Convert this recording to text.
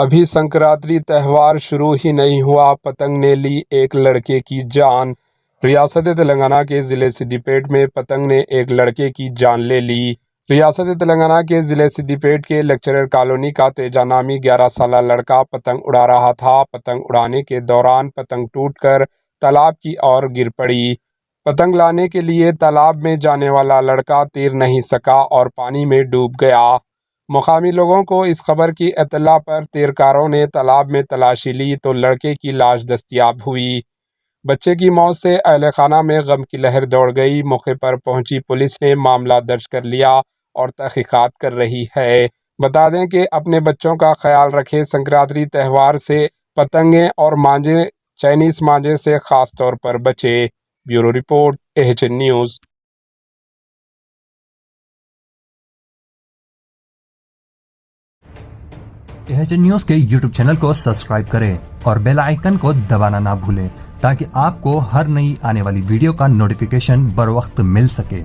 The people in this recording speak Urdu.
ابھی سنکرانتی تہوار شروع ہی نہیں ہوا، پتنگ نے لی ایک لڑکے کی جان۔ ریاست تلنگانہ کے ضلع سدی پیٹ میں پتنگ نے ایک لڑکے کی جان لے لی۔ ریاست تلنگانہ کے ضلع سدی پیٹ کے لیکچرر کالونی کا تیجا نامی 11 سالہ لڑکا پتنگ اڑا رہا تھا۔ پتنگ اڑانے کے دوران پتنگ ٹوٹ کر تالاب کی اور گر پڑی۔ پتنگ لانے کے لیے تالاب میں جانے والا لڑکا تیر نہیں سکا اور پانی میں ڈوب گیا۔ مقامی لوگوں کو اس خبر کی اطلاع پر تیرکاروں نے تالاب میں تلاشی لی تو لڑکے کی لاش دستیاب ہوئی۔ بچے کی موت سے اہل خانہ میں غم کی لہر دوڑ گئی۔ موقع پر پہنچی پولیس نے معاملہ درج کر لیا اور تحقیقات کر رہی ہے۔ بتا دیں کہ اپنے بچوں کا خیال رکھیں، سنکرانتی تہوار سے پتنگیں اور مانجے چائنیز مانجے سے خاص طور پر بچے۔ Bureau report AHN news. AHN news کے YouTube چینل کو سبسکرائب کریں اور بیل آئیکن کو دبانا نہ بھولیں تاکہ آپ کو ہر نئی آنے والی ویڈیو کا نوٹیفیکیشن بر وقت مل سکے۔